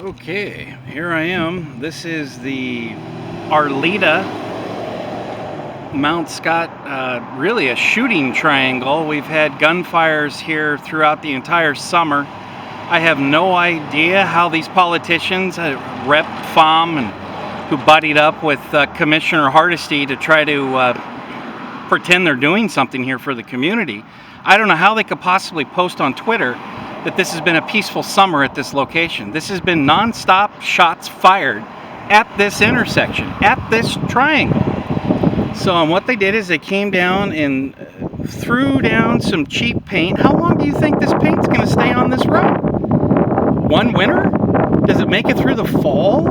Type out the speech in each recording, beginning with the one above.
Okay, here I am. This is the Arleta Mount Scott, really a shooting triangle. We've had gunfires here throughout the entire summer. I have no idea how these politicians, Rep. Pham, and who buddied up with Commissioner Hardesty to try to pretend they're doing something here for the community. I don't know how they could possibly post on Twitter that this has been a peaceful summer at this location. This has been non-stop shots fired at this intersection, at this triangle. So what they did is they came down and threw down some cheap paint. How long do you think this paint's going to stay on this road? One winter? Does it make it through the fall?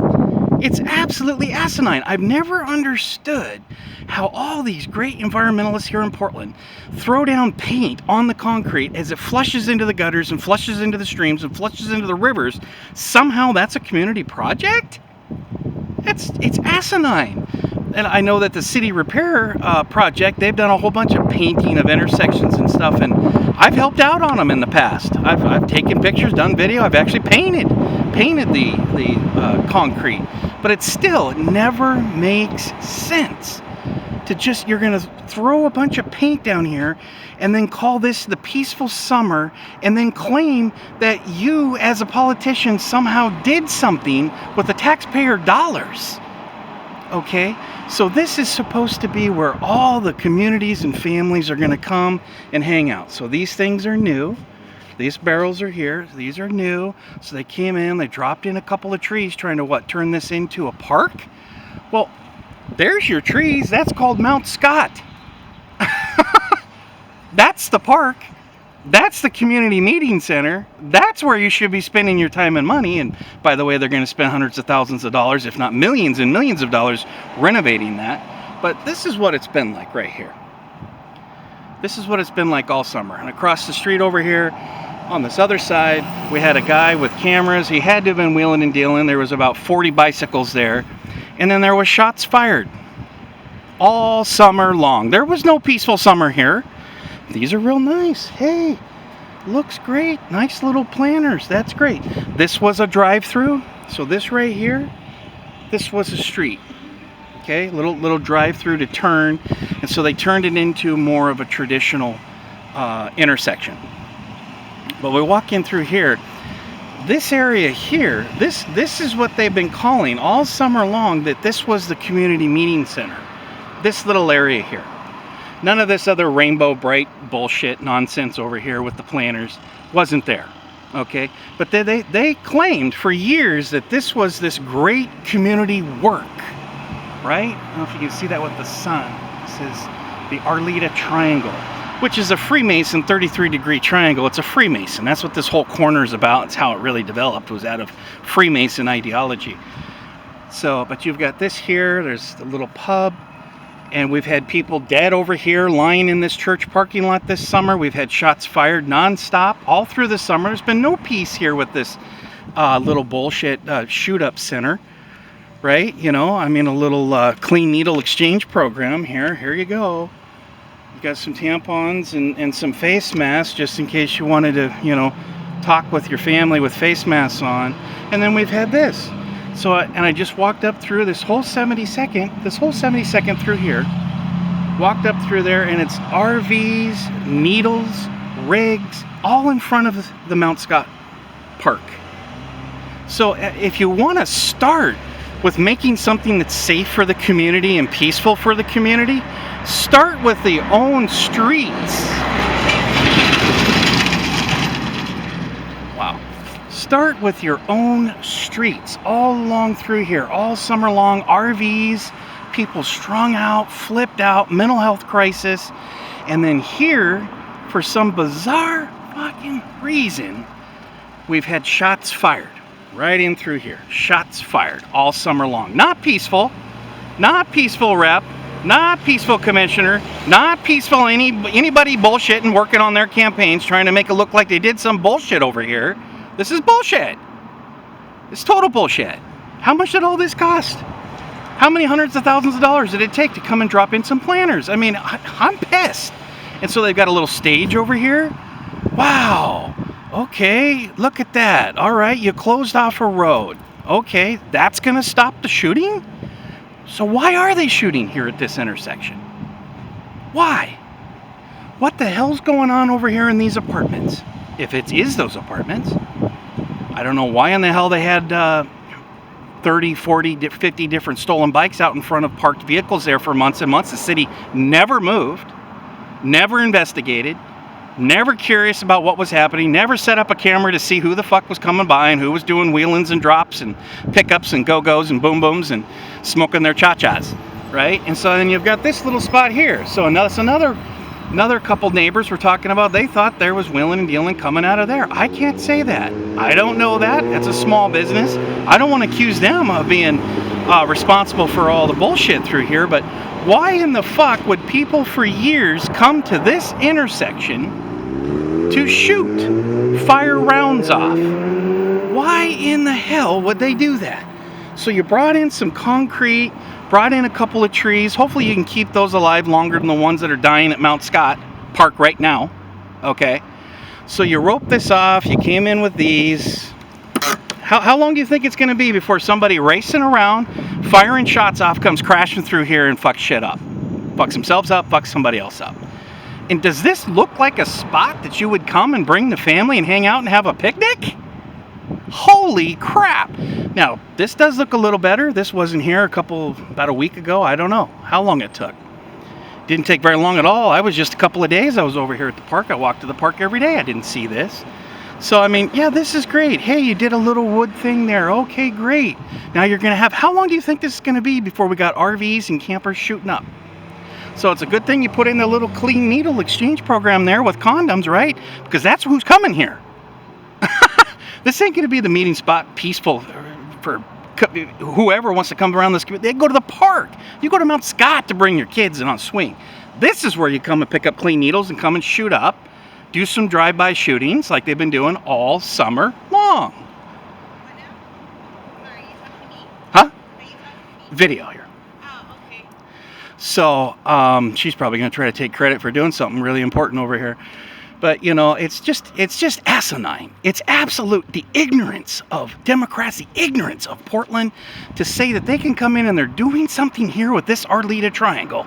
It's absolutely asinine. I've never understood how all these great environmentalists here in Portland throw down paint on the concrete as it flushes into the gutters and flushes into the streams and flushes into the rivers. Somehow that's a community project? It's asinine. And I know that the city repair project, they've done a whole bunch of painting of intersections and stuff, and I've helped out on them in the past. I've taken pictures, done video, I've actually painted the concrete. But it never makes sense to just, you're gonna throw a bunch of paint down here and then call this the peaceful summer and then claim that you as a politician somehow did something with the taxpayer dollars. Okay, so this is supposed to be where all the communities and families are going to come and hang out. So these things are new. These barrels are here. These are new. So they came in, they dropped in a couple of trees trying to turn this into a park? Well, there's your trees. That's called Mount Scott. That's the park. That's the community meeting center. That's where you should be spending your time and money. And by the way, they're going to spend hundreds of thousands of dollars, if not millions and millions of dollars, renovating that. But this is what it's been like right here. This is what it's been like all summer. And across the street over here, on this other side, we had a guy with cameras. He had to have been wheeling and dealing. There was about 40 bicycles there. And then there was shots fired all summer long. There was no peaceful summer here. These are real nice. Hey, looks great. Nice little planters. That's great. This was a drive-through. So this right here, this was a street. Okay, little drive-through to turn. And so they turned it into more of a traditional intersection. But we walk in through here. This area here, this is what they've been calling all summer long, that this was the community meeting center. This little area here. None of this other rainbow bright bullshit nonsense over here with the planters wasn't there, okay? But they claimed for years that this was this great community work, right? I don't know if you can see that with the sun. This is the Arleta Triangle, which is a Freemason 33-degree triangle. It's a Freemason. That's what this whole corner is about. It's how it really developed, was out of Freemason ideology. So, but you've got this here. There's the little pub. And we've had people dead over here lying in this church parking lot this summer. We've had shots fired nonstop all through the summer. There's been no peace here with this little bullshit shoot-up center, right? You know, I mean, a little clean needle exchange program here. Here you go. You've got some tampons and some face masks just in case you wanted to, you know, talk with your family with face masks on. And then we've had this. So, and I just walked up through this whole 72nd through here, walked up through there, and it's RVs, needles, rigs, all in front of the Mount Scott Park. So if you want to start with making something that's safe for the community and peaceful for the community, start with the own streets. Wow. Start with your own streets all along through here, all summer long. RVs, people strung out, flipped out, mental health crisis. And then here, for some bizarre fucking reason, we've had shots fired right in through here. Shots fired all summer long. Not peaceful, rep, not peaceful commissioner, not peaceful anybody bullshitting, working on their campaigns, trying to make it look like they did some bullshit over here. This is bullshit. It's total bullshit. How much did all this cost? How many hundreds of thousands of dollars did it take to come and drop in some planters? I mean, I'm pissed. And so they've got a little stage over here. Wow. Okay, look at that. All right, you closed off a road. Okay, that's going to stop the shooting? So why are they shooting here at this intersection? Why? What the hell's going on over here in these apartments? If it is those apartments, I don't know why in the hell they had 30, 40, 50 different stolen bikes out in front of parked vehicles there for months and months. The city never moved, never investigated, never curious about what was happening, never set up a camera to see who the fuck was coming by and who was doing wheelings and drops and pickups and go-go's and boom-booms and smoking their cha-chas, right? And so then you've got this little spot here. So another couple neighbors were talking about they thought there was wheeling and dealing coming out of there. I can't say that. I don't know that. It's a small business. I don't want to accuse them of being responsible for all the bullshit through here, but why in the fuck would people for years come to this intersection to shoot, fire rounds off? Why in the hell would they do that? So you brought in some concrete, brought in a couple of trees. Hopefully you can keep those alive longer than the ones that are dying at Mount Scott Park right now. Okay. So you roped this off. You came in with these. How long do you think it's going to be before somebody racing around, firing shots off, comes crashing through here and fucks shit up? Fucks themselves up, fucks somebody else up. And does this look like a spot that you would come and bring the family and hang out and have a picnic? Holy crap. Now, this does look a little better. This wasn't here about a week ago. I don't know how long it took. Didn't take very long at all. I was just a couple of days I was over here at the park. I walked to the park every day. I didn't see this. So, I mean, yeah, this is great. Hey, you did a little wood thing there. Okay, great. Now you're going to have, how long do you think this is going to be before we got RVs and campers shooting up? So it's a good thing you put in the little clean needle exchange program there with condoms, right? Because that's who's coming here. This ain't going to be the meeting spot, peaceful for whoever wants to come around this community. They go to the park. You go to Mount Scott to bring your kids in on swing. This is where you come and pick up clean needles and come and shoot up. Do some drive-by shootings like they've been doing all summer long. Huh? Video here. Oh, okay. So she's probably going to try to take credit for doing something really important over here. But, you know, it's just asinine. It's the ignorance of Democrats, the ignorance of Portland to say that they can come in and they're doing something here with this Arleta triangle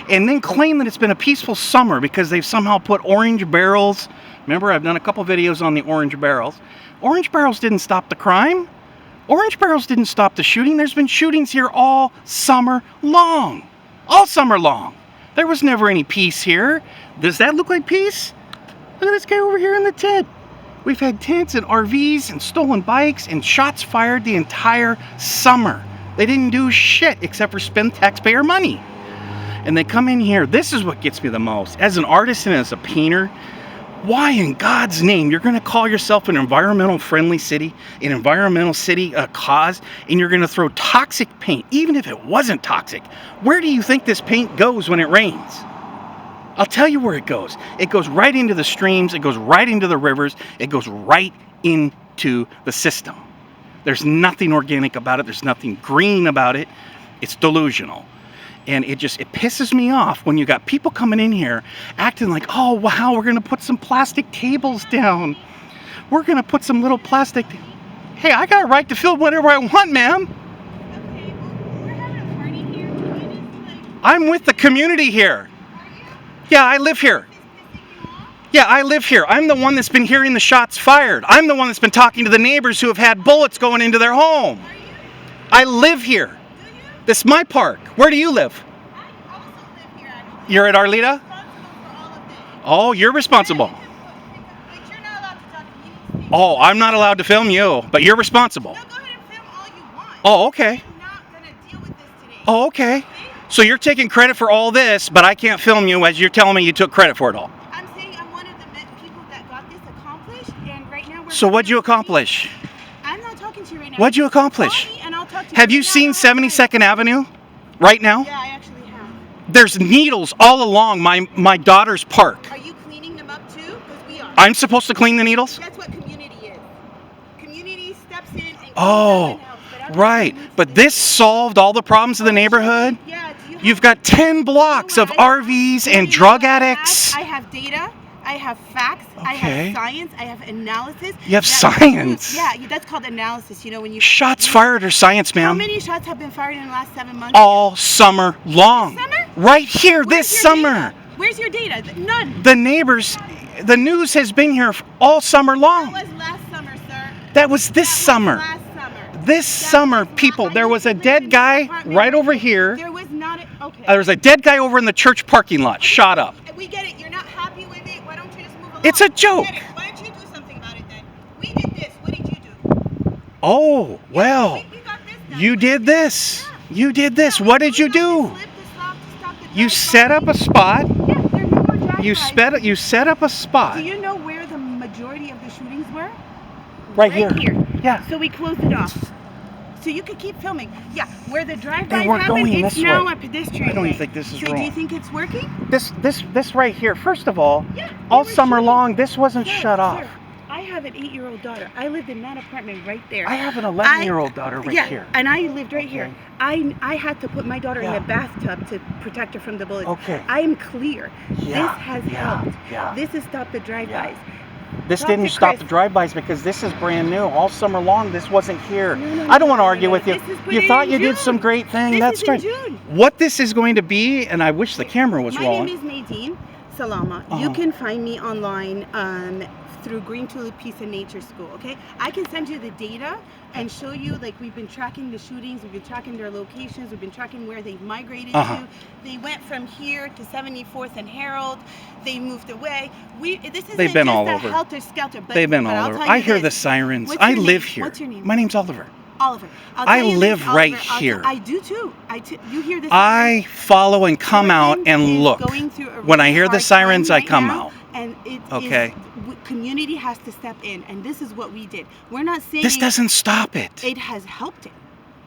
and then claim that it's been a peaceful summer because they've somehow put orange barrels. Remember, I've done a couple videos on the orange barrels. Orange barrels didn't stop the crime. Orange barrels didn't stop the shooting. There's been shootings here all summer long. All summer long. There was never any peace here. Does that look like peace? Look at this guy over here in the tent. We've had tents and RVs and stolen bikes and shots fired the entire summer. They didn't do shit except for spend taxpayer money. And they come in here. This is what gets me the most. As an artist and as a painter, why in God's name you're going to call yourself an environmental friendly city, an environmental city cause, and you're going to throw toxic paint, even if it wasn't toxic? Where do you think this paint goes when it rains? I'll tell you where it goes. It goes right into the streams. It goes right into the rivers. It goes right into the system. There's nothing organic about it. There's nothing green about it. It's delusional. And it pisses me off when you got people coming in here acting like, oh, wow, we're going to put some plastic tables down. We're going to put some little plastic. Hey, I got a right to film whatever I want, ma'am. Okay, well, we're having a party here. Can you just, I'm with the community here. Yeah, I live here. Yeah, I live here. I'm the one that's been hearing the shots fired. I'm the one that's been talking to the neighbors who have had bullets going into their home. I live here. Do you? This is my park. Where do you live? I also live here, actually. You're at Arleta? I'm responsible for all of this. Oh, you're responsible. But you're not allowed to talk to me. Oh, I'm not allowed to film you, but you're responsible. No, go ahead and film all you want. Oh, okay. I'm not going to deal with this today. Oh, okay. So you're taking credit for all this, but I can't film you as you're telling me you took credit for it all. I'm saying I'm one of the people that got this accomplished, and right now we're... So what'd you accomplish? I'm not talking to you right now. What'd you accomplish? Call me and I'll talk to you. Have you Right now, seen I'm outside. 72nd Avenue right now? Yeah, I actually have. There's needles all along my daughter's park. Are you cleaning them up too? Because we are. I'm supposed to clean the needles? That's what community is. Community steps in and cleans Oh, up and helps, but I'm right. not But this solved all the problems of the neighborhood? Yeah, do you have... You've got 10 blocks of RVs and drug addicts. I have data I have facts. I Okay. have science. I have analysis. You have that science? proves- Yeah, that's called analysis. You know, when you Shots fired or science, How ma'am? many shots have been fired in the last 7 months? All summer long. This summer? Right here, Where's this your summer. data? Where's your data? None. The neighbors, the news has been here all summer That long. was last summer, sir. That was this That was summer. last summer. This summer, was not- people, I there used was to a live dead in that guy apartment right over here. There was not a, okay. There was a dead guy over in the church parking lot, shot up. We get it. You're not happy with it. Why don't you just move along? It's a joke. We get it. Why don't you do something about it then? We did this. What did you do? Oh, well, We got this now. you did this. You did this. Yeah, What did we you got this do? slip to stop the You drive-by. set up a spot. Yeah, there are no more drive-bys. You set up a Do spot you know where the majority of the shootings were? right here. Yeah. So we closed it off. So you could keep filming. Yeah, where the drive-bys we're happen, going it's this now way. a pedestrian I don't way. even think this is So do you wrong. think it's working? This right here. First of all, Yeah. all they were summer shooting. long, this wasn't Sir, shut off. sir, I have an 8-year-old daughter. I lived in that apartment right there. I have an 11-year-old daughter right yeah, here. and I lived right Okay. here. I had to put my daughter in Yeah. the bathtub to protect her from the bullets. Okay. I am clear. Yeah, This has yeah, helped. yeah. This has stopped the drive-bys. This Talk didn't to stop Chris. the drive-bys because this is brand new. All summer long, this wasn't here. No, I don't want to no, argue no. with you. This is put You in thought in you did June. some great thing. This That's is right. in June. What this is going to be, and I wish the camera was My rolling. name is Nadine Salama. Uh-huh. You can find me online through Green Tulip Peace and Nature School, okay? I can send you the data and show you, like, we've been tracking the shootings, we've been tracking their locations, we've been tracking where they've migrated to. They went from here to 74th and Herald. They moved away. This isn't They've been just all a over. helter-skelter. But, They've been but all I'll over. tell you I hear this. the sirens. What's I your live name? here. What's your name? My name's Oliver. Oliver. I'll I tell you live this, right Oliver, here. I do too. You hear this? I follow and come out Portland and is look. going through a When I really hear the hard sirens, time I right come now, out. And it Okay. community has to step in, and this is what we did. We're not saying This doesn't stop it. It has helped it,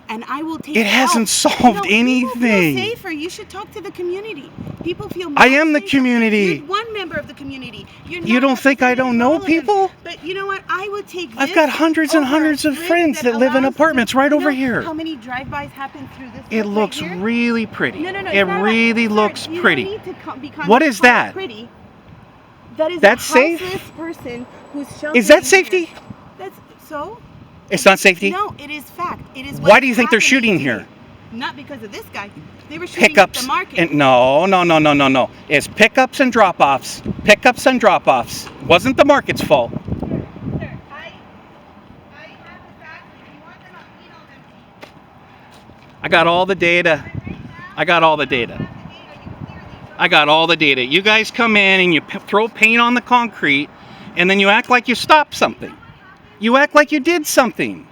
and I will take. It hasn't help. solved People anything. feel safer. You should talk to the community. People feel. I more am the safer. community. You're one member of the community. You're You not don't think I representing don't know all of them. people? But you know what? I would take. I've this got hundreds and over hundreds a of slip friends that live in allows apartments right you over know here. How many drive-bys happen through this? It slip looks right here? really pretty. No, It it's not really right. Sir, looks you pretty. Don't need to be What is that? Pretty. That is That's a safe? houseless person who's sheltering Is that here. safety? That's so. It's not safety? No, it is fact. It is. Why what's do you think they're shooting happening here? today. Not because of this guy. They were shooting at Pickups the market. and no. It's pickups and drop-offs. Pickups and drop-offs. Wasn't the market's fault. Sir, I have the facts. If you want them, I'll email them to you. I got all the data. I got all the data. I got all the data. You guys come in and you throw paint on the concrete, and then you act like you stopped something. You act like you did something.